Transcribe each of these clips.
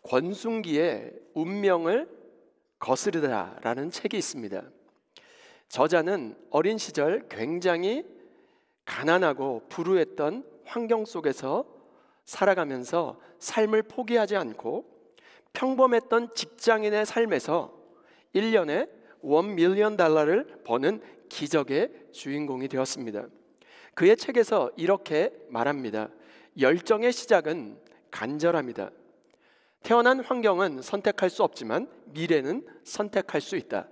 권순기의 운명을 거스르다라는 책이 있습니다. 저자는 어린 시절 굉장히 가난하고 불우했던 환경 속에서 살아가면서 삶을 포기하지 않고 평범했던 직장인의 삶에서 1년에 $1,000,000를 버는 기적의 주인공이 되었습니다. 그의 책에서 이렇게 말합니다. 열정의 시작은 간절함이다. 태어난 환경은 선택할 수 없지만 미래는 선택할 수 있다.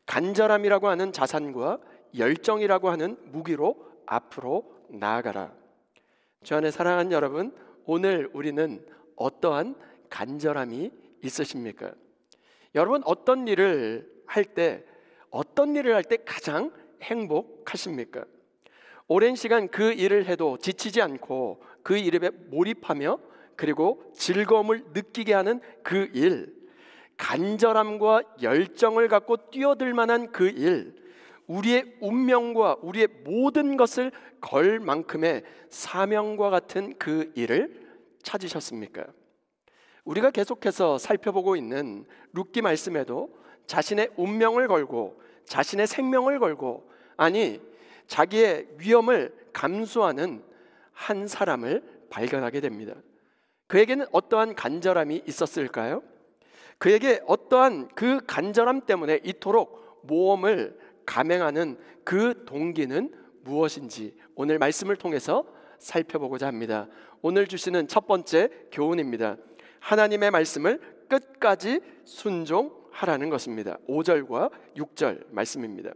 간절함이라고 하는 자산과 열정이라고 하는 무기로 앞으로 나아가라. 주 안에 사랑하는 여러분, 오늘 우리는 어떠한 간절함이 있으십니까? 여러분, 어떤 일을 할 때 가장 행복하십니까? 오랜 시간 그 일을 해도 지치지 않고 그 일에 몰입하며 그리고 즐거움을 느끼게 하는 그 일, 간절함과 열정을 갖고 뛰어들 만한 그 일, 우리의 운명과 우리의 모든 것을 걸 만큼의 사명과 같은 그 일을 찾으셨습니까? 우리가 계속해서 살펴보고 있는 룻기 말씀에도 자신의 운명을 걸고 자신의 생명을 걸고, 아니 자기의 위험을 감수하는 한 사람을 발견하게 됩니다. 그에게는 어떠한 간절함이 있었을까요? 그에게 어떠한 그 간절함 때문에 이토록 모험을 감행하는 그 동기는 무엇인지 오늘 말씀을 통해서 살펴보고자 합니다. 오늘 주시는 첫 번째 교훈입니다. 하나님의 말씀을 끝까지 순종하라는 것입니다. 5절과 6절 말씀입니다.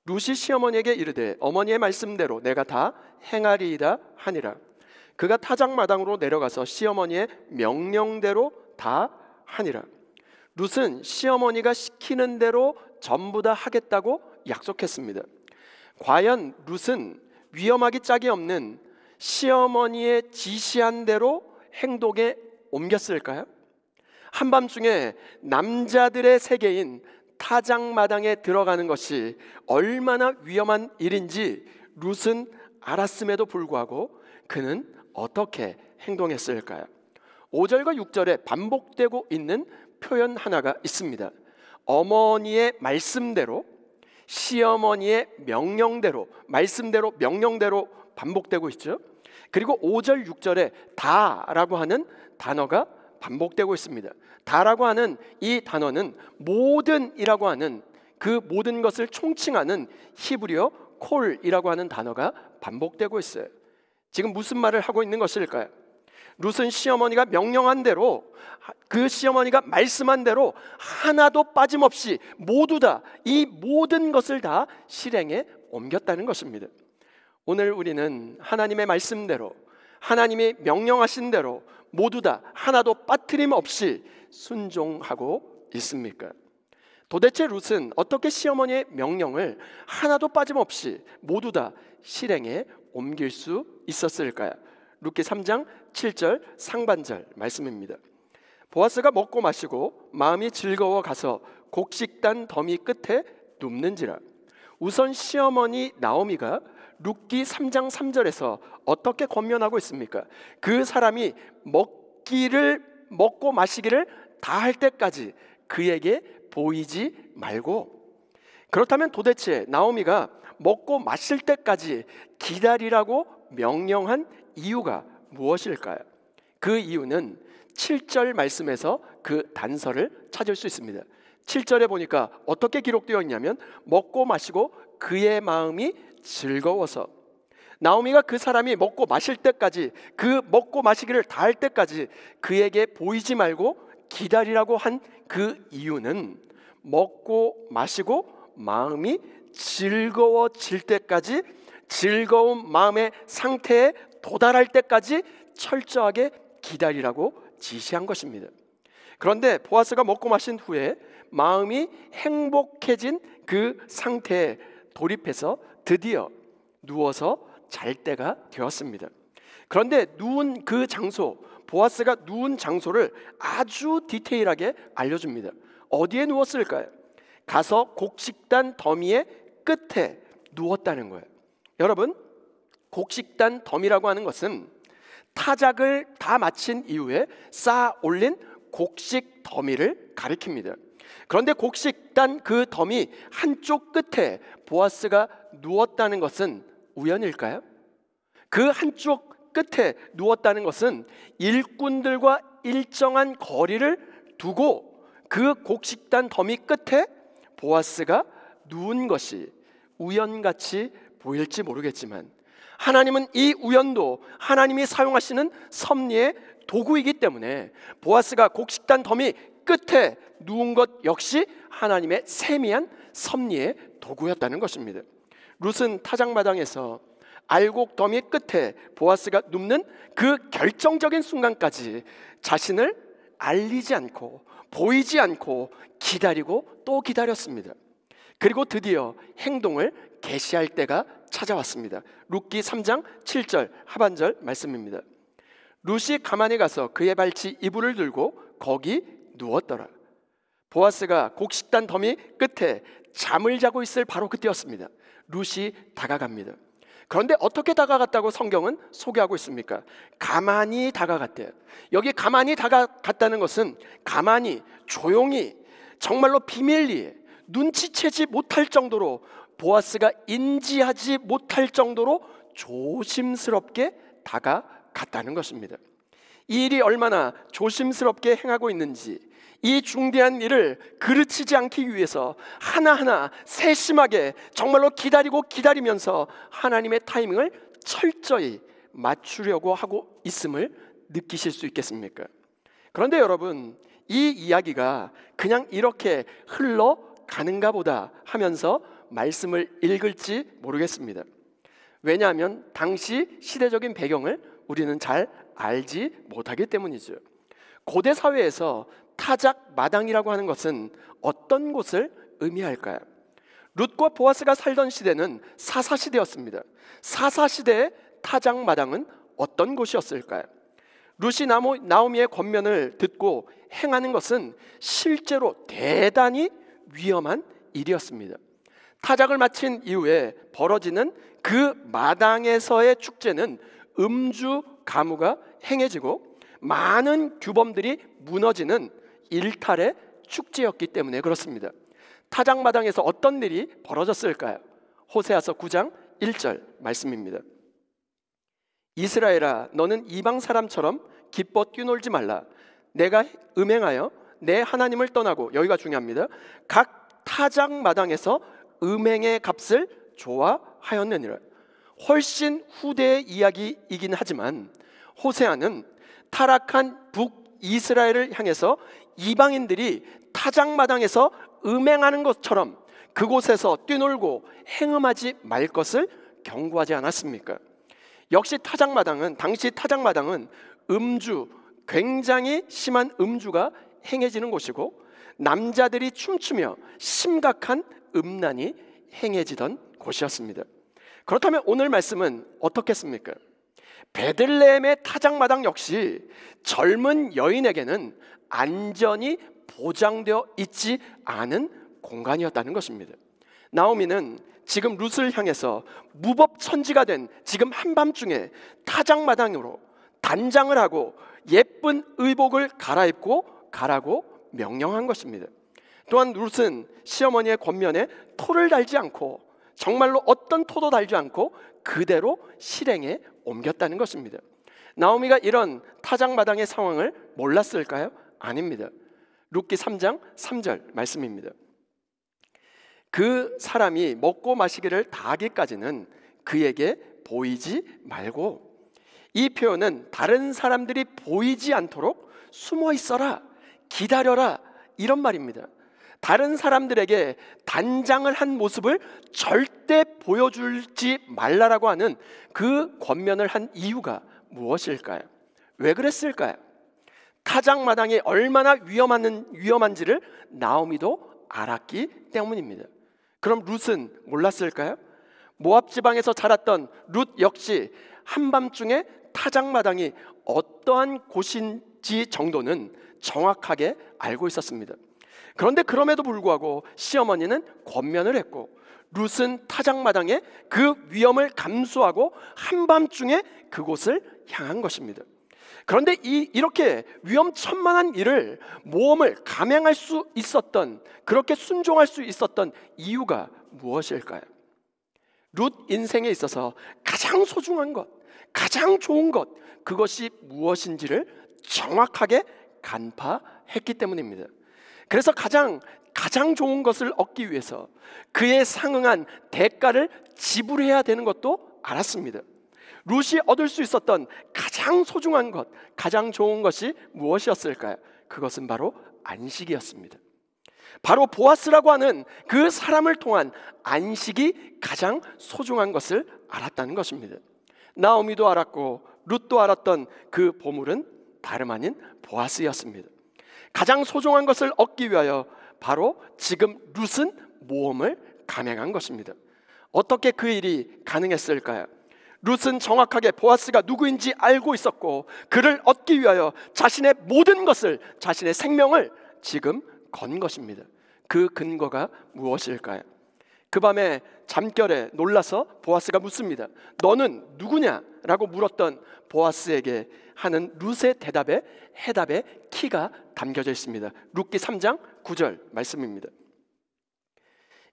룻이 시어머니에게 이르되 어머니의 말씀대로 내가 다 행하리이다 하니라. 그가 타작마당으로 내려가서 시어머니의 명령대로 다 하니라. 룻은 시어머니가 시키는 대로 전부 다 하겠다고 약속했습니다. 과연 룻은 위험하기 짝이 없는 시어머니의 지시한 대로 행동에 옮겼을까요? 한밤중에 남자들의 세계인 타작마당에 들어가는 것이 얼마나 위험한 일인지 룻은 알았음에도 불구하고 그는 어떻게 행동했을까요? 5절과 6절에 반복되고 있는 표현 하나가 있습니다. 어머니의 말씀대로, 시어머니의 명령대로, 말씀대로, 명령대로 반복되고 있죠. 그리고 5절, 6절에 다라고 하는 단어가 반복되고 있습니다. 다라고 하는 이 단어는 모든이라고 하는 그 모든 것을 총칭하는 히브리어 콜이라고 하는 단어가 반복되고 있어요. 지금 무슨 말을 하고 있는 것일까요? 룻은 시어머니가 명령한 대로, 그 시어머니가 말씀한 대로 하나도 빠짐없이 모두 다, 이 모든 것을 다 실행에 옮겼다는 것입니다. 오늘 우리는 하나님의 말씀대로, 하나님이 명령하신 대로 모두 다 하나도 빠트림 없이 순종하고 있습니까? 도대체 룻은 어떻게 시어머니의 명령을 하나도 빠짐없이 모두 다 실행에 옮길 수 있었을까요? 룻기 3장 7절 상반절 말씀입니다. 보아스가 먹고 마시고 마음이 즐거워 가서 곡식단 더미 끝에 눕는지라. 우선 시어머니 나오미가 룻기 3장 3절에서 어떻게 권면하고 있습니까? 그 사람이 먹고 마시기를 다 할 때까지 그에게 보이지 말고. 그렇다면 도대체 나오미가 먹고 마실 때까지 기다리라고 명령한 이유가 무엇일까요? 그 이유는 7절 말씀에서 그 단서를 찾을 수 있습니다. 7절에 보니까 어떻게 기록되어 있냐면 먹고 마시고 그의 마음이 즐거워서. 나오미가 그 사람이 먹고 마실 때까지, 그 먹고 마시기를 다 할 때까지 그에게 보이지 말고 기다리라고 한 그 이유는 먹고 마시고 마음이 즐거워질 때까지, 즐거운 마음의 상태에 도달할 때까지 철저하게 기다리라고 지시한 것입니다. 그런데 보아스가 먹고 마신 후에 마음이 행복해진 그 상태에 돌입해서 드디어 누워서 잘 때가 되었습니다. 그런데 누운 그 장소, 보아스가 누운 장소를 아주 디테일하게 알려줍니다. 어디에 누웠을까요? 가서 곡식단 더미의 끝에 누웠다는 거예요. 여러분, 곡식단 더미라고 하는 것은 타작을 다 마친 이후에 쌓아 올린 곡식 더미를 가리킵니다. 그런데 곡식단 그 더미 한쪽 끝에 보아스가 누웠다는 것은 우연일까요? 그 한쪽 끝에 누웠다는 것은 일꾼들과 일정한 거리를 두고 그 곡식단 더미 끝에 보아스가 누운 것이 우연같이 보일지 모르겠지만, 하나님은 이 우연도 하나님이 사용하시는 섭리의 도구이기 때문에 보아스가 곡식단 더미 끝에 누운 것 역시 하나님의 세미한 섭리의 도구였다는 것입니다. 룻은 타작마당에서 알곡 더미 끝에 보아스가 눕는 그 결정적인 순간까지 자신을 알리지 않고 보이지 않고 기다리고 또 기다렸습니다. 그리고 드디어 행동을 개시할 때가 찾아왔습니다. 룻기 3장 7절 하반절 말씀입니다. 룻이 가만히 가서 그의 발치 이불을 들고 거기 누웠더라. 보아스가 곡식단 더미 끝에 잠을 자고 있을 바로 그때였습니다. 룻이 다가갑니다. 그런데 어떻게 다가갔다고 성경은 소개하고 있습니까? 가만히 다가갔대요. 여기 가만히 다가갔다는 것은 가만히 조용히 정말로 비밀리에 눈치채지 못할 정도로, 보아스가 인지하지 못할 정도로 조심스럽게 다가갔다는 것입니다. 이 일이 얼마나 조심스럽게 행하고 있는지, 이 중대한 일을 그르치지 않기 위해서 하나하나 세심하게 정말로 기다리면서 하나님의 타이밍을 철저히 맞추려고 하고 있음을 느끼실 수 있겠습니까? 그런데 여러분, 이 이야기가 그냥 이렇게 흘러가는가 보다 하면서 말씀을 읽을지 모르겠습니다. 왜냐하면 당시 시대적인 배경을 우리는 잘 알지 못하기 때문이죠. 고대 사회에서 타작 마당이라고 하는 것은 어떤 곳을 의미할까요? 룻과 보아스가 살던 시대는 사사시대였습니다. 사사시대의 타작 마당은 어떤 곳이었을까요? 룻이 나오미의 권면을 듣고 행하는 것은 실제로 대단히 위험한 일이었습니다. 타작을 마친 이후에 벌어지는 그 마당에서의 축제는 음주 가무가 행해지고 많은 규범들이 무너지는 일탈의 축제였기 때문에 그렇습니다. 타작마당에서 어떤 일이 벌어졌을까요? 호세아서 9장 1절 말씀입니다. 이스라엘아, 너는 이방 사람처럼 기뻐 뛰놀지 말라. 내가 음행하여 내 하나님을 떠나고, 여기가 중요합니다, 각 타작마당에서 음행의 값을 좋아하였느니라. 훨씬 후대의 이야기이긴 하지만 호세아는 타락한 북이스라엘을 향해서 이방인들이 타작마당에서 음행하는 것처럼 그곳에서 뛰놀고 행음하지 말 것을 경고하지 않았습니까? 역시 당시 타작마당은 굉장히 심한 음주가 행해지는 곳이고, 남자들이 춤추며 심각한 음란이 행해지던 곳이었습니다. 그렇다면 오늘 말씀은 어떻겠습니까? 베들레헴의 타작마당 역시 젊은 여인에게는 안전이 보장되어 있지 않은 공간이었다는 것입니다. 나오미는 지금 룻을 향해서 무법천지가 된 지금 한밤중에 타작마당으로 단장을 하고 예쁜 의복을 갈아입고 가라고 명령한 것입니다. 또한 룻은 시어머니의 권면에 토를 달지 않고, 정말로 어떤 토도 달지 않고 그대로 실행에 옮겼다는 것입니다. 나오미가 이런 타작마당의 상황을 몰랐을까요? 아닙니다. 룻기 3장 3절 말씀입니다. 그 사람이 먹고 마시기를 다하기까지는 그에게 보이지 말고, 이 표현은 다른 사람들이 보이지 않도록 숨어 있어라, 기다려라, 이런 말입니다. 다른 사람들에게 단장을 한 모습을 절대 보여주지 말라라고 하는 그 권면을 한 이유가 무엇일까요? 왜 그랬을까요? 타작마당이 얼마나 위험한지를 나오미도 알았기 때문입니다. 그럼 룻은 몰랐을까요? 모압 지방에서 자랐던 룻 역시 한밤중에 타작마당이 어떠한 곳인지 정도는 정확하게 알고 있었습니다. 그런데 그럼에도 불구하고 시어머니는 권면을 했고, 룻은 타작마당에 그 위험을 감수하고 한밤중에 그곳을 향한 것입니다. 그런데 이렇게 위험천만한 일을 모험을 감행할 수 있었던, 그렇게 순종할 수 있었던 이유가 무엇일까요? 룻 인생에 있어서 가장 소중한 것, 가장 좋은 것, 그것이 무엇인지를 정확하게 간파했기 때문입니다. 그래서 가장 좋은 것을 얻기 위해서 그에 상응한 대가를 지불해야 되는 것도 알았습니다. 룻이 얻을 수 있었던 가장 소중한 것, 가장 좋은 것이 무엇이었을까요? 그것은 바로 안식이었습니다. 바로 보아스라고 하는 그 사람을 통한 안식이 가장 소중한 것을 알았다는 것입니다. 나오미도 알았고 룻도 알았던 그 보물은 다름 아닌 보아스였습니다. 가장 소중한 것을 얻기 위하여 바로 지금 룻은 모험을 감행한 것입니다. 어떻게 그 일이 가능했을까요? 룻은 정확하게 보아스가 누구인지 알고 있었고 그를 얻기 위하여 자신의 모든 것을, 자신의 생명을 지금 건 것입니다. 그 근거가 무엇일까요? 그 밤에 잠결에 놀라서 보아스가 묻습니다. 너는 누구냐? 라고 물었던 보아스에게 하는 룻의 해답에 키가 담겨져 있습니다. 룻기 3장 9절 말씀입니다.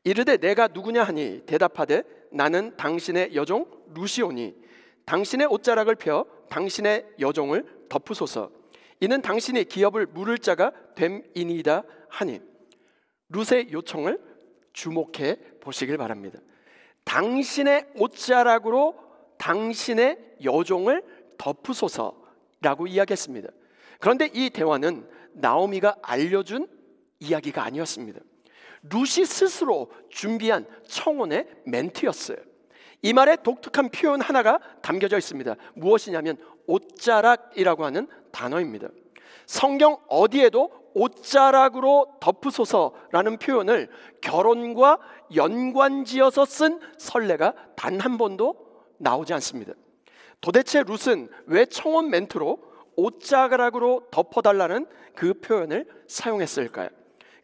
이르되 내가 누구냐 하니 대답하되 나는 당신의 여종 룻이오니 당신의 옷자락을 펴 당신의 여종을 덮으소서. 이는 당신이 기업을 물을 자가 됨이니이다 하니. 룻의 요청을 주목해 보시길 바랍니다. 당신의 옷자락으로 당신의 여종을 덮으소서라고 이야기했습니다. 그런데 이 대화는 나오미가 알려준 이야기가 아니었습니다. 룻이 스스로 준비한 청혼의 멘트였어요. 이 말에 독특한 표현 하나가 담겨져 있습니다. 무엇이냐면 옷자락이라고 하는 단어입니다. 성경 어디에도 옷자락으로 덮으소서라는 표현을 결혼과 연관지어서 쓴 선례가 단 한 번도 나오지 않습니다. 도대체 룻은 왜 청혼 멘트로 옷자락으로 덮어달라는 그 표현을 사용했을까요?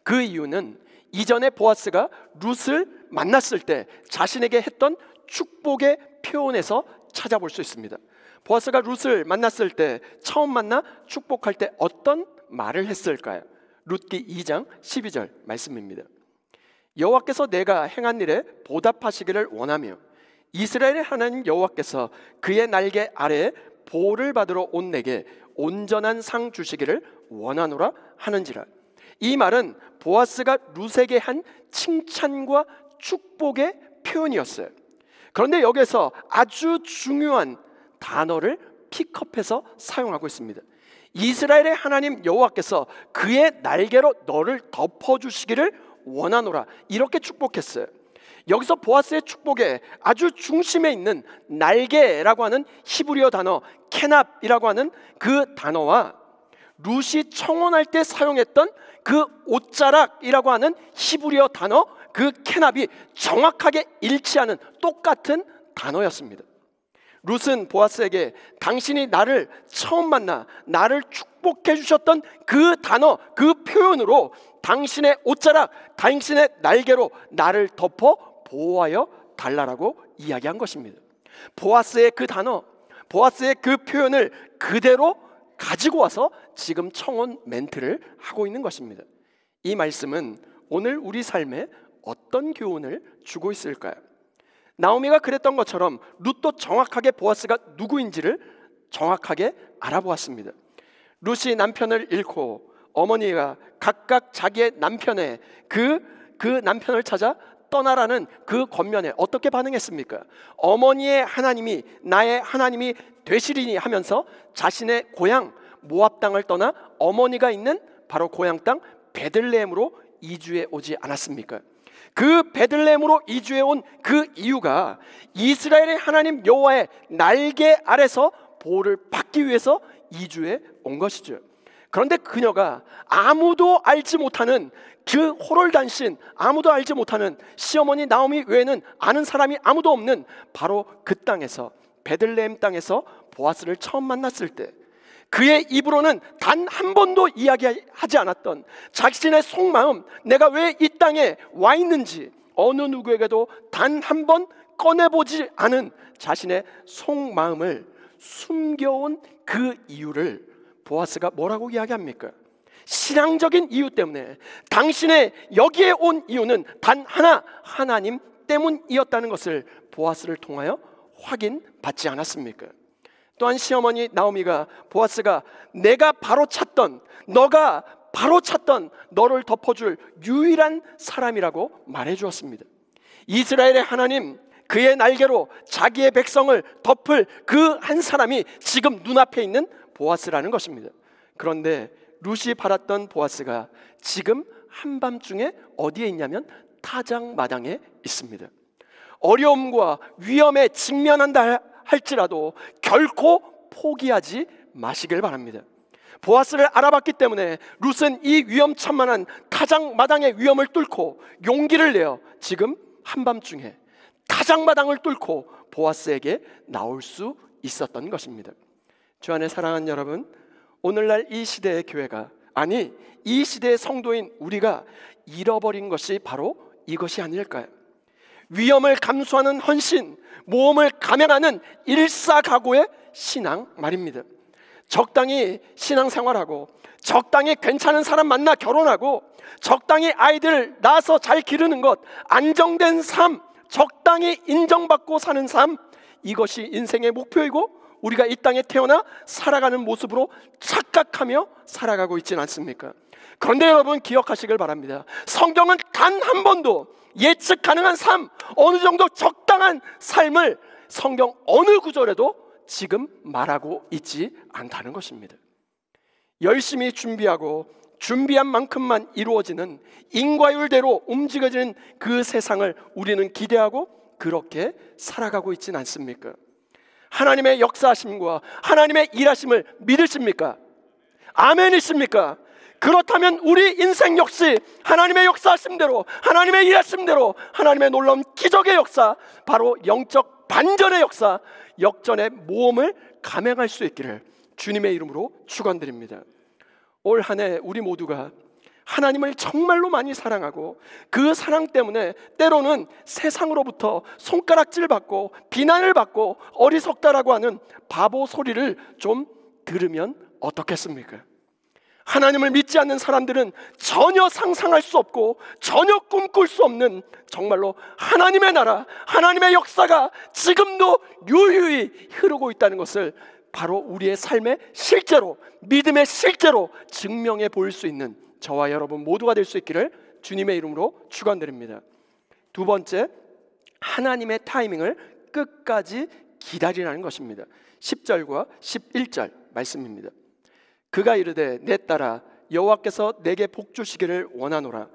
그 이유는 이전에 보아스가 룻을 만났을 때 자신에게 했던 축복의 표현에서 찾아볼 수 있습니다. 보아스가 룻을 만났을 때, 처음 만나 축복할 때 어떤 말을 했을까요? 룻기 2장 12절 말씀입니다. 여호와께서 내가 행한 일에 보답하시기를 원하며 이스라엘의 하나님 여호와께서 그의 날개 아래에 보호를 받으러 온 내게 온전한 상 주시기를 원하노라 하는지라. 이 말은 보아스가 룻에게 한 칭찬과 축복의 표현이었어요. 그런데 여기서 아주 중요한 단어를 픽업해서 사용하고 있습니다. 이스라엘의 하나님 여호와께서 그의 날개로 너를 덮어주시기를 원하노라, 이렇게 축복했어요. 여기서 보아스의 축복에 아주 중심에 있는 날개라고 하는 히브리어 단어 케납이라고 하는 그 단어와 룻이 청혼할 때 사용했던 그 옷자락이라고 하는 히브리어 단어 그 케납이 정확하게 일치하는 똑같은 단어였습니다. 룻은 보아스에게 당신이 나를 처음 만나 나를 축복해 주셨던 그 단어, 그 표현으로 당신의 옷자락, 당신의 날개로 나를 덮어 보호하여 달라라고 이야기한 것입니다. 보아스의 그 단어, 보아스의 그 표현을 그대로 가지고 와서 지금 청혼 멘트를 하고 있는 것입니다. 이 말씀은 오늘 우리 삶에 어떤 교훈을 주고 있을까요? 나오미가 그랬던 것처럼 룻도 정확하게 보아스가 누구인지를 정확하게 알아보았습니다. 룻이 남편을 잃고 어머니가 각각 자기의 남편의 그 남편을 찾아 떠나라는 그 권면에 어떻게 반응했습니까? 어머니의 하나님이 나의 하나님이 되시리니 하면서 자신의 고향 모압 땅을 떠나 어머니가 있는 바로 고향 땅 베들레헴으로 이주해 오지 않았습니까? 그 베들레헴으로 이주해 온 그 이유가 이스라엘의 하나님 여호와의 날개 아래서 보호를 받기 위해서 이주해 온 것이죠. 그런데 그녀가 아무도 알지 못하는 그 호롤단신, 아무도 알지 못하는 시어머니 나오미 외에는 아는 사람이 아무도 없는 바로 그 땅에서, 베들레헴 땅에서 보아스를 처음 만났을 때 그의 입으로는 단 한 번도 이야기하지 않았던 자신의 속마음, 내가 왜 이 땅에 와 있는지 어느 누구에게도 단 한 번 꺼내보지 않은 자신의 속마음을 숨겨온 그 이유를 보아스가 뭐라고 이야기합니까? 신앙적인 이유 때문에, 당신의 여기에 온 이유는 단 하나, 하나님 때문이었다는 것을 보아스를 통하여 확인받지 않았습니까? 또한 시어머니 나오미가 보아스가 내가 바로 찾던, 너가 바로 찾던 너를 덮어줄 유일한 사람이라고 말해주었습니다. 이스라엘의 하나님, 그의 날개로 자기의 백성을 덮을 그 한 사람이 지금 눈앞에 있는 보아스라는 것입니다. 그런데 룻이 바랐던 보아스가 지금 한밤중에 어디에 있냐면 타작마당에 있습니다. 어려움과 위험에 직면한다 할지라도 결코 포기하지 마시길 바랍니다. 보아스를 알아봤기 때문에 룻은 이 위험천만한 타작마당의 위험을 뚫고 용기를 내어 지금 한밤중에 타작마당을 뚫고 보아스에게 나올 수 있었던 것입니다. 주 안에 사랑하는 여러분, 오늘날 이 시대의 교회가, 아니 이 시대의 성도인 우리가 잃어버린 것이 바로 이것이 아닐까요? 위험을 감수하는 헌신, 모험을 감행하는 일사각오의 신앙 말입니다. 적당히 신앙생활하고, 적당히 괜찮은 사람 만나 결혼하고, 적당히 아이들 낳아서 잘 기르는 것, 안정된 삶, 적당히 인정받고 사는 삶, 이것이 인생의 목표이고 우리가 이 땅에 태어나 살아가는 모습으로 착각하며 살아가고 있지는 않습니까? 그런데 여러분 기억하시길 바랍니다. 성경은 단 한 번도 예측 가능한 삶, 어느 정도 적당한 삶을 성경 어느 구절에도 지금 말하고 있지 않다는 것입니다. 열심히 준비하고 준비한 만큼만 이루어지는 인과율대로 움직여지는 그 세상을 우리는 기대하고 그렇게 살아가고 있지는 않습니까? 하나님의 역사하심과 하나님의 일하심을 믿으십니까? 아멘이십니까? 그렇다면 우리 인생 역시 하나님의 역사하심대로, 하나님의 일하심대로, 하나님의 놀라운 기적의 역사, 바로 영적 반전의 역사, 역전의 모험을 감행할 수 있기를 주님의 이름으로 축원드립니다. 올 한 해 우리 모두가 하나님을 정말로 많이 사랑하고 그 사랑 때문에 때로는 세상으로부터 손가락질 받고 비난을 받고 어리석다라고 하는 바보 소리를 좀 들으면 어떻겠습니까? 하나님을 믿지 않는 사람들은 전혀 상상할 수 없고 전혀 꿈꿀 수 없는 정말로 하나님의 나라, 하나님의 역사가 지금도 유유히 흐르고 있다는 것을 바로 우리의 삶의 실제로, 믿음의 실제로 증명해 보일 수 있는 저와 여러분 모두가 될 수 있기를 주님의 이름으로 축원드립니다. 두 번째, 하나님의 타이밍을 끝까지 기다리라는 것입니다. 10절과 11절 말씀입니다. 그가 이르되 내 딸아 여호와께서 내게 복 주시기를 원하노라.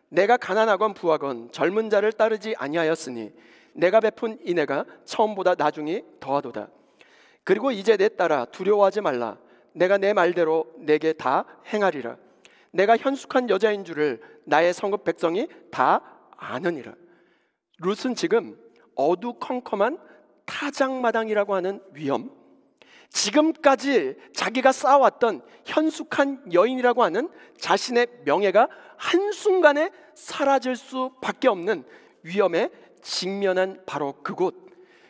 내가 가난하건 부하건 젊은 자를 따르지 아니하였으니 내가 베푼 인애가 처음보다 나중이 더하도다. 그리고 이제 내 딸아 두려워하지 말라. 내가 내 말대로 내게 다 행하리라. 내가 현숙한 여자인 줄을 나의 성읍 백성이 다 아느니라. 룻은 지금 어두컴컴한 타작마당이라고 하는 위험, 지금까지 자기가 쌓아왔던 현숙한 여인이라고 하는 자신의 명예가 한순간에 사라질 수밖에 없는 위험에 직면한 바로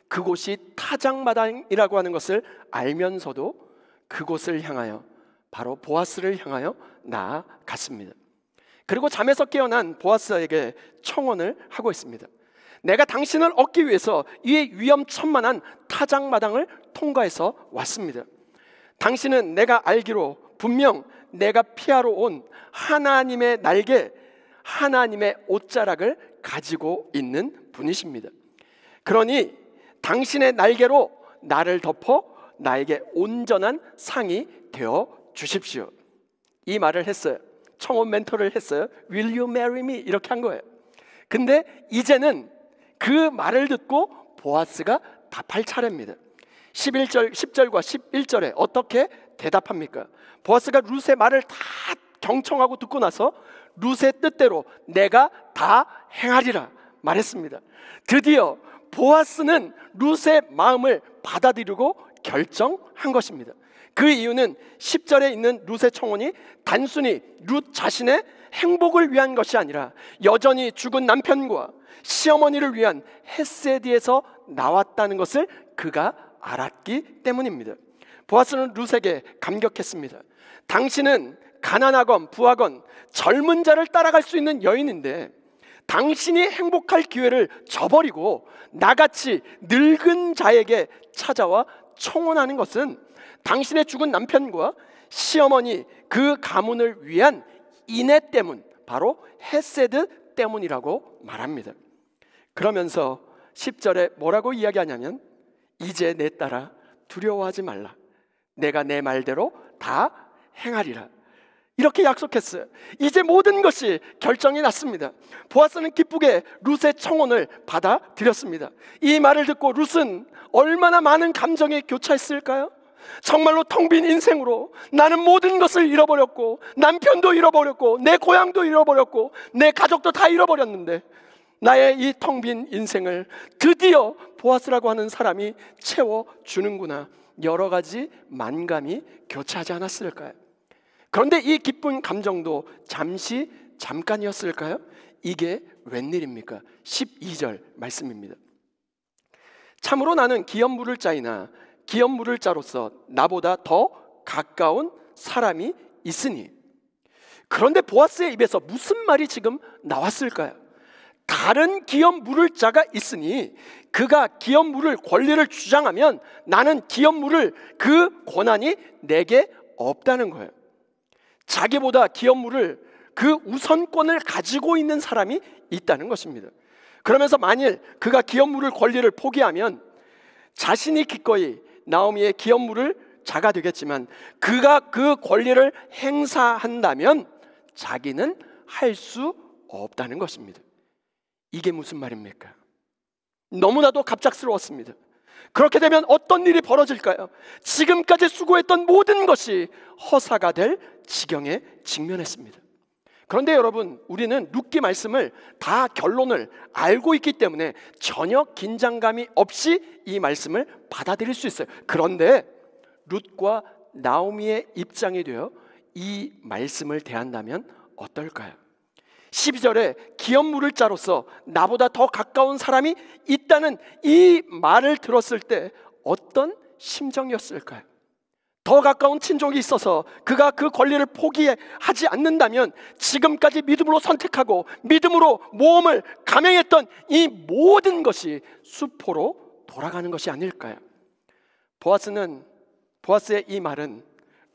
그곳이 타작마당이라고 하는 것을 알면서도 그곳을 향하여, 바로 보아스를 향하여 나아갔습니다. 그리고 잠에서 깨어난 보아스에게 청혼을 하고 있습니다. 내가 당신을 얻기 위해서 이 위험천만한 타작마당을 통과해서 왔습니다. 당신은 내가 알기로 분명 내가 피하러 온 하나님의 날개, 하나님의 옷자락을 가지고 있는 분이십니다. 그러니 당신의 날개로 나를 덮어 나에게 온전한 상이 되어 주십시오. 이 말을 했어요. 청혼 멘토를 했어요. Will you marry me? 이렇게 한 거예요. 근데 이제는 그 말을 듣고 보아스가 답할 차례입니다. 10절과 11절에 어떻게 대답합니까? 보아스가 룻의 말을 다 경청하고 듣고 나서 룻의 뜻대로 내가 다 행하리라 말했습니다. 드디어 보아스는 룻의 마음을 받아들이고 결정한 것입니다. 그 이유는 10절에 있는 룻의 청혼이 단순히 룻 자신의 행복을 위한 것이 아니라 여전히 죽은 남편과 시어머니를 위한 헤세드에서 나왔다는 것을 그가 알았기 때문입니다. 보아스는 룻에게 감격했습니다. 당신은 가난하건 부하건 젊은 자를 따라갈 수 있는 여인인데 당신이 행복할 기회를 저버리고 나같이 늙은 자에게 찾아와 청혼하는 것은 당신의 죽은 남편과 시어머니 그 가문을 위한 인애 때문, 바로 헤세드 때문이라고 말합니다. 그러면서 10절에 뭐라고 이야기하냐면 이제 내 딸아 두려워하지 말라. 내가 내 말대로 다 행하리라. 이렇게 약속했어요. 이제 모든 것이 결정이 났습니다. 보아스는 기쁘게 룻의 청혼을 받아들였습니다. 이 말을 듣고 룻은 얼마나 많은 감정이 교차했을까요? 정말로 텅 빈 인생으로 나는 모든 것을 잃어버렸고 남편도 잃어버렸고 내 고향도 잃어버렸고 내 가족도 다 잃어버렸는데 나의 이 텅 빈 인생을 드디어 보아스라고 하는 사람이 채워주는구나. 여러 가지 만감이 교차하지 않았을까요? 그런데 이 기쁜 감정도 잠깐이었을까요? 이게 웬일입니까? 12절 말씀입니다. 참으로 나는 기업 물을 자이나 기업 물을 자로서 나보다 더 가까운 사람이 있으니. 그런데 보아스의 입에서 무슨 말이 지금 나왔을까요? 다른 기업 물을 자가 있으니 그가 기업 물을 권리를 주장하면 나는 기업 물을 그 권한이 내게 없다는 거예요. 자기보다 기업 물을 그 우선권을 가지고 있는 사람이 있다는 것입니다. 그러면서 만일 그가 기업 물을 권리를 포기하면 자신이 기꺼이 나오미의 기업 물을 자가 되겠지만 그가 그 권리를 행사한다면 자기는 할 수 없다는 것입니다. 이게 무슨 말입니까? 너무나도 갑작스러웠습니다. 그렇게 되면 어떤 일이 벌어질까요? 지금까지 수고했던 모든 것이 허사가 될 지경에 직면했습니다. 그런데 여러분, 우리는 룻기 말씀을 다 결론을 알고 있기 때문에 전혀 긴장감이 없이 이 말씀을 받아들일 수 있어요. 그런데 룻과 나오미의 입장이 되어 이 말씀을 대한다면 어떨까요? 12절에 기업 물을 자로서 나보다 더 가까운 사람이 있다는 이 말을 들었을 때 어떤 심정이었을까요? 더 가까운 친족이 있어서 그가 그 권리를 포기하지 않는다면 지금까지 믿음으로 선택하고 믿음으로 모험을 감행했던 이 모든 것이 수포로 돌아가는 것이 아닐까요? 보아스의 이 말은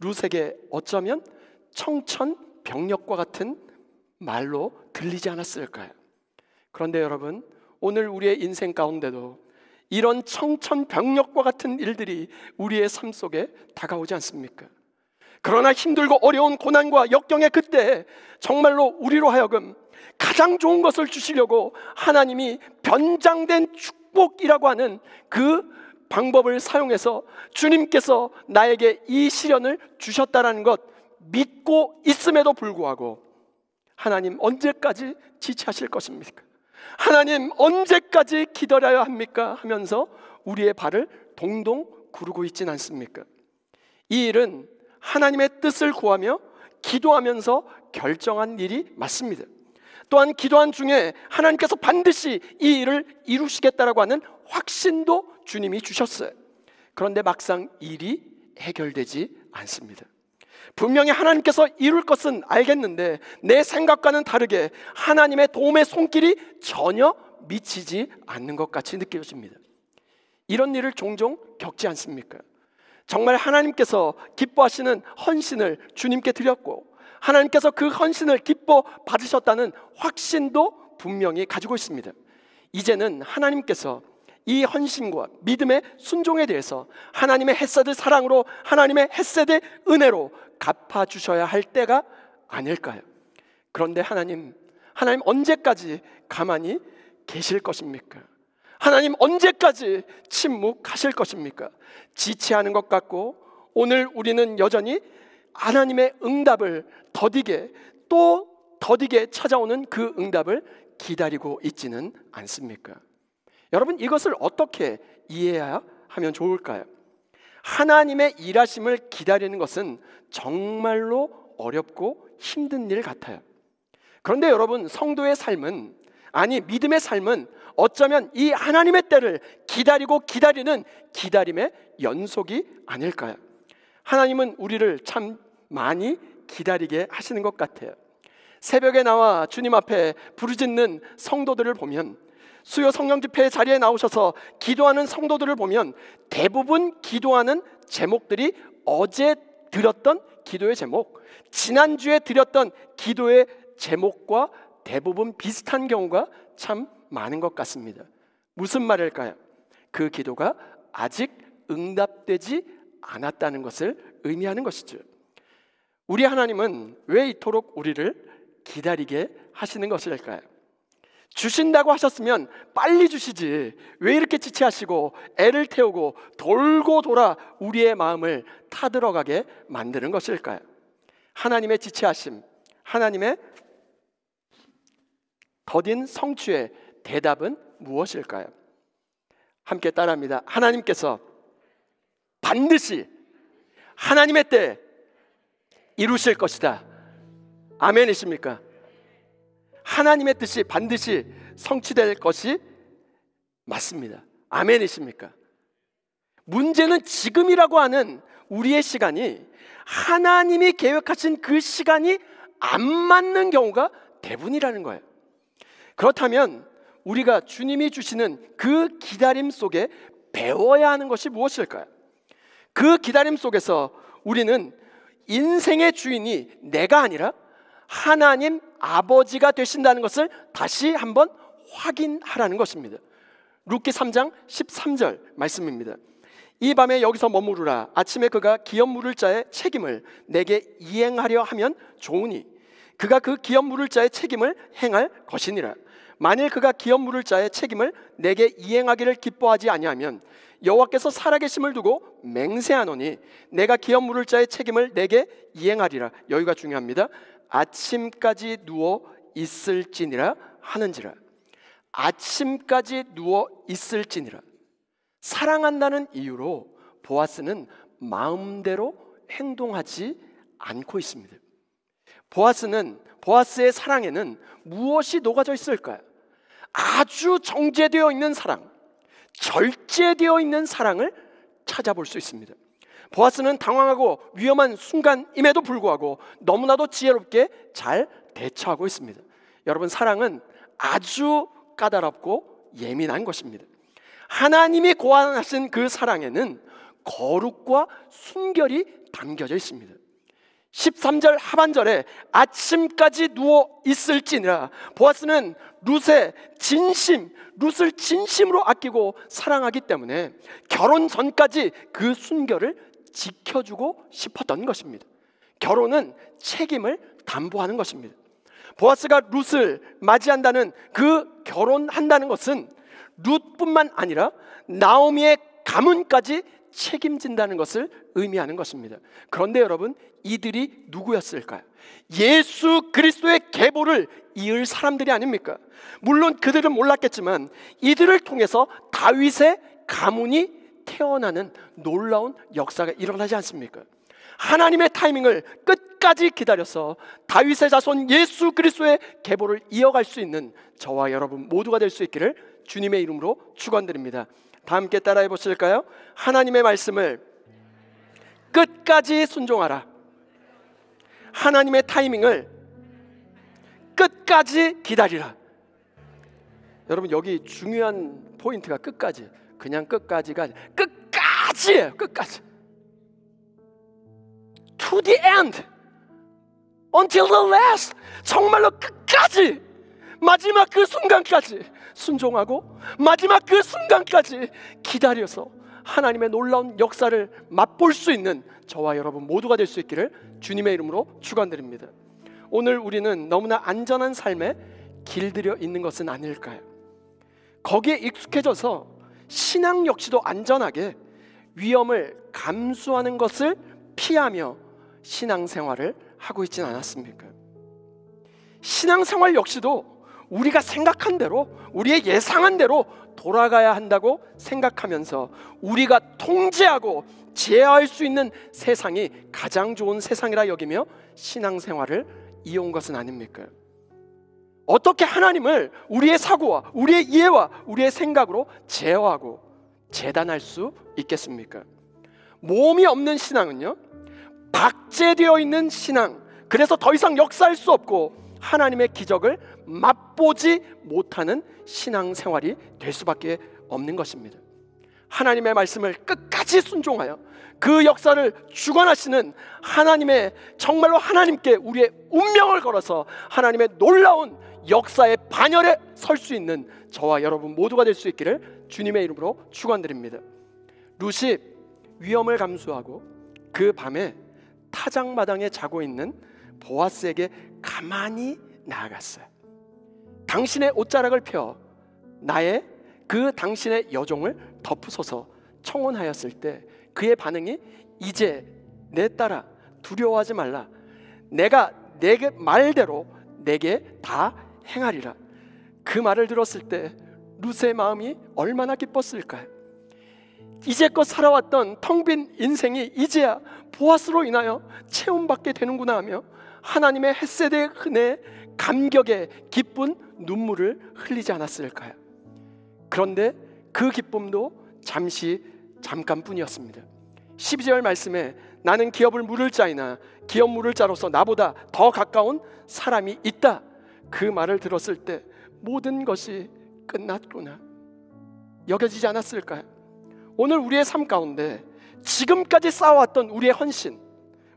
룻에게 어쩌면 청천벽력과 같은 말로 들리지 않았을까요? 그런데 여러분, 오늘 우리의 인생 가운데도 이런 청천벽력과 같은 일들이 우리의 삶 속에 다가오지 않습니까? 그러나 힘들고 어려운 고난과 역경의 그때 정말로 우리로 하여금 가장 좋은 것을 주시려고 하나님이 변장된 축복이라고 하는 그 방법을 사용해서 주님께서 나에게 이 시련을 주셨다는 것 믿고 있음에도 불구하고 하나님 언제까지 지체하실 것입니까? 하나님 언제까지 기다려야 합니까? 하면서 우리의 발을 동동 구르고 있진 않습니까? 이 일은 하나님의 뜻을 구하며 기도하면서 결정한 일이 맞습니다. 또한 기도한 중에 하나님께서 반드시 이 일을 이루시겠다라고 하는 확신도 주님이 주셨어요. 그런데 막상 일이 해결되지 않습니다. 분명히 하나님께서 이룰 것은 알겠는데 내 생각과는 다르게 하나님의 도움의 손길이 전혀 미치지 않는 것 같이 느껴집니다. 이런 일을 종종 겪지 않습니까? 정말 하나님께서 기뻐하시는 헌신을 주님께 드렸고 하나님께서 그 헌신을 기뻐 받으셨다는 확신도 분명히 가지고 있습니다. 이제는 하나님께서 이 헌신과 믿음의 순종에 대해서 하나님의 헤세드 사랑으로 하나님의 헤세드 은혜로 갚아주셔야 할 때가 아닐까요? 그런데 하나님 언제까지 가만히 계실 것입니까? 하나님 언제까지 침묵하실 것입니까? 지체하는 것 같고 오늘 우리는 여전히 하나님의 응답을 더디게 찾아오는 그 응답을 기다리고 있지는 않습니까? 여러분, 이것을 어떻게 이해해야 하면 좋을까요? 하나님의 일하심을 기다리는 것은 정말로 어렵고 힘든 일 같아요. 그런데 여러분, 성도의 삶은, 믿음의 삶은 어쩌면 이 하나님의 때를 기다리고 기다리는 기다림의 연속이 아닐까요? 하나님은 우리를 참 많이 기다리게 하시는 것 같아요. 새벽에 나와 주님 앞에 부르짖는 성도들을 보면, 수요 성령 집회 자리에 나오셔서 기도하는 성도들을 보면 대부분 기도하는 제목들이 어제 드렸던 기도의 제목, 지난주에 드렸던 기도의 제목과 대부분 비슷한 경우가 참 많은 것 같습니다. 무슨 말일까요? 그 기도가 아직 응답되지 않았다는 것을 의미하는 것이죠. 우리 하나님은 왜 이토록 우리를 기다리게 하시는 것일까요? 주신다고 하셨으면 빨리 주시지, 왜 이렇게 지체하시고 애를 태우고 돌고 돌아 우리의 마음을 타들어가게 만드는 것일까요? 하나님의 지체하심, 하나님의 더딘 성취의 대답은 무엇일까요? 함께 따라합니다. 하나님께서 반드시 하나님의 때 이루실 것이다. 아멘이십니까? 하나님의 뜻이 반드시 성취될 것이 맞습니다. 아멘이십니까? 문제는 지금이라고 하는 우리의 시간이 하나님이 계획하신 그 시간이 안 맞는 경우가 대부분이라는 거예요. 그렇다면 우리가 주님이 주시는 그 기다림 속에 배워야 하는 것이 무엇일까요? 그 기다림 속에서 우리는 인생의 주인이 내가 아니라 하나님 아버지가 되신다는 것을 다시 한번 확인하라는 것입니다. 룻기 3장 13절 말씀입니다. 이 밤에 여기서 머무르라. 아침에 그가 기업 물을 자의 책임을 내게 이행하려 하면 좋으니 그가 그 기업 물을 자의 책임을 행할 것이니라. 만일 그가 기업 물을 자의 책임을 내게 이행하기를 기뻐하지 아니하면 여호와께서 살아계심을 두고 맹세하노니 내가 기업 물을 자의 책임을 내게 이행하리라. 여기가 중요합니다. 아침까지 누워 있을지니라 하는지라. 아침까지 누워 있을지니라. 사랑한다는 이유로 보아스는 마음대로 행동하지 않고 있습니다. 보아스의 사랑에는 무엇이 녹아져 있을까요? 아주 정제되어 있는 사랑, 절제되어 있는 사랑을 찾아볼 수 있습니다. 보아스는 당황하고 위험한 순간임에도 불구하고 너무나도 지혜롭게 잘 대처하고 있습니다. 여러분, 사랑은 아주 까다롭고 예민한 것입니다. 하나님이 고안하신 그 사랑에는 거룩과 순결이 담겨져 있습니다. 13절 하반절에 아침까지 누워 있을지니라. 보아스는 룻을 진심으로 아끼고 사랑하기 때문에 결혼 전까지 그 순결을 지켜주고 싶었던 것입니다. 결혼은 책임을 담보하는 것입니다. 보아스가 룻을 맞이한다는 그 결혼한다는 것은 룻뿐만 아니라 나오미의 가문까지 책임진다는 것을 의미하는 것입니다. 그런데 여러분, 이들이 누구였을까요? 예수 그리스도의 계보를 이을 사람들이 아닙니까? 물론 그들은 몰랐겠지만 이들을 통해서 다윗의 가문이 태어나는 놀라운 역사가 일어나지 않습니까? 하나님의 타이밍을 끝까지 기다려서 다윗의 자손 예수 그리스도의 계보를 이어갈 수 있는 저와 여러분 모두가 될 수 있기를 주님의 이름으로 축원드립니다. 다 함께 따라해 보실까요? 하나님의 말씀을 끝까지 순종하라. 하나님의 타이밍을 끝까지 기다리라. 여러분, 여기 중요한 포인트가 끝까지, 그냥 끝까지가 아니라 끝까지예요. 끝까지. To the end, until the last. 정말로 끝까지, 마지막 그 순간까지 순종하고 마지막 그 순간까지 기다려서 하나님의 놀라운 역사를 맛볼 수 있는 저와 여러분 모두가 될 수 있기를 주님의 이름으로 축원드립니다. 오늘 우리는 너무나 안전한 삶에 길들여 있는 것은 아닐까요? 거기에 익숙해져서 신앙 역시도 안전하게 위험을 감수하는 것을 피하며 신앙생활을 하고 있지는 않았습니까? 신앙생활 역시도 우리가 생각한 대로, 우리의 예상한 대로 돌아가야 한다고 생각하면서 우리가 통제하고 제어할 수 있는 세상이 가장 좋은 세상이라 여기며 신앙생활을 이어온 것은 아닙니까? 어떻게 하나님을 우리의 사고와 우리의 이해와 우리의 생각으로 제어하고 재단할 수 있겠습니까? 모험이 없는 신앙은요, 박제되어 있는 신앙, 그래서 더 이상 역사할 수 없고 하나님의 기적을 맛보지 못하는 신앙생활이 될 수밖에 없는 것입니다. 하나님의 말씀을 끝까지 순종하여 그 역사를 주관하시는 하나님의, 정말로 하나님께 우리의 운명을 걸어서 하나님의 놀라운 역사의 반열에 설 수 있는 저와 여러분 모두가 될 수 있기를 주님의 이름으로 축원드립니다. 룻이 위험을 감수하고 그 밤에 타작마당에 자고 있는 보아스에게 가만히 나아갔어요. 당신의 옷자락을 펴 나의 그 당신의 여종을 덮으소서 청혼하였을 때 그의 반응이, 이제 내 딸아 두려워하지 말라, 내가 내게 말대로 내게 다 행하리라. 그 말을 들었을 때 룻의 마음이 얼마나 기뻤을까요? 이제껏 살아왔던 텅 빈 인생이 이제야 보아스로 인하여 체험받게 되는구나 하며 하나님의 헷세대의 은혜, 감격에 기쁜 눈물을 흘리지 않았을까요? 그런데 그 기쁨도 잠깐뿐이었습니다. 12절 말씀에 나는 기업을 물을 자이나 기업 물을 자로서 나보다 더 가까운 사람이 있다, 그 말을 들었을 때 모든 것이 끝났구나 여겨지지 않았을까요? 오늘 우리의 삶 가운데 지금까지 쌓아왔던 우리의 헌신,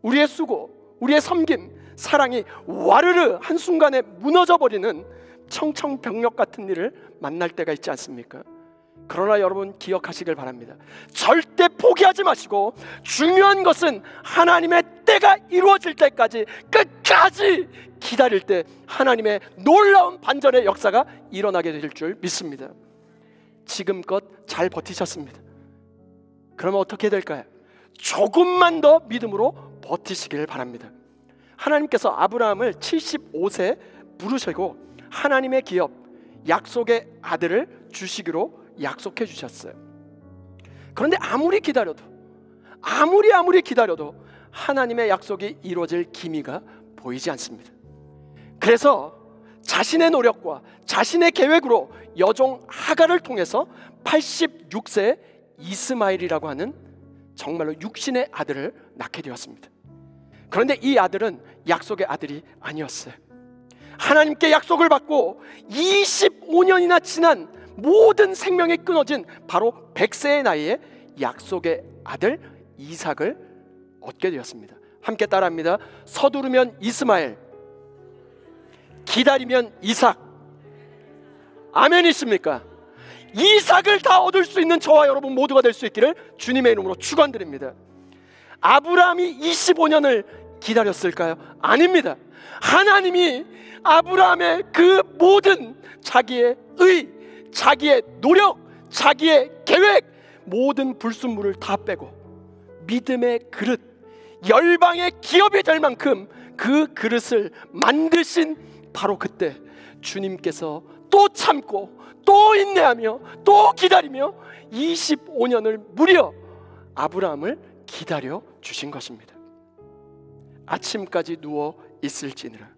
우리의 수고, 우리의 섬김, 사랑이 와르르 한순간에 무너져버리는 청천벽력 같은 일을 만날 때가 있지 않습니까? 그러나 여러분 기억하시길 바랍니다. 절대 포기하지 마시고 중요한 것은 하나님의 때가 이루어질 때까지 끝까지 기다릴 때 하나님의 놀라운 반전의 역사가 일어나게 될 줄 믿습니다. 지금껏 잘 버티셨습니다. 그러면 어떻게 될까요? 조금만 더 믿음으로 버티시길 바랍니다. 하나님께서 아브라함을 75세 부르시고 하나님의 기업, 약속의 아들을 주시기로 약속해 주셨어요. 그런데 아무리 기다려도 하나님의 약속이 이루어질 기미가 보이지 않습니다. 그래서 자신의 노력과 자신의 계획으로 여종 하갈을 통해서 86세의 이스마엘이라고 하는 정말로 육신의 아들을 낳게 되었습니다. 그런데 이 아들은 약속의 아들이 아니었어요. 하나님께 약속을 받고 25년이나 지난 모든 생명이 끊어진 바로 100세의 나이에 약속의 아들 이삭을 얻게 되었습니다. 함께 따라합니다. 서두르면 이스마엘, 기다리면 이삭. 아멘 있습니까? 이삭을 다 얻을 수 있는 저와 여러분 모두가 될 수 있기를 주님의 이름으로 축원드립니다. 아브라함이 25년을 기다렸을까요? 아닙니다. 하나님이 아브라함의 그 모든 자기의 의, 자기의 노력, 자기의 계획, 모든 불순물을 다 빼고 믿음의 그릇, 열방의 기업이 될 만큼 그 그릇을 만드신 바로 그때 주님께서 또 참고 또 인내하며 또 기다리며 25년을 무려 아브라함을 기다려 주신 것입니다. 아침까지 누워 있을지니라.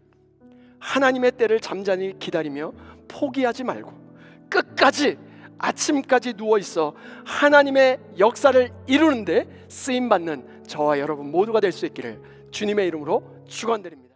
하나님의 때를 잠잠히 기다리며 포기하지 말고 끝까지 아침까지 누워 있어 하나님의 역사를 이루는데 쓰임 받는 저와 여러분 모두가 될 수 있기를 주님의 이름으로 축원드립니다.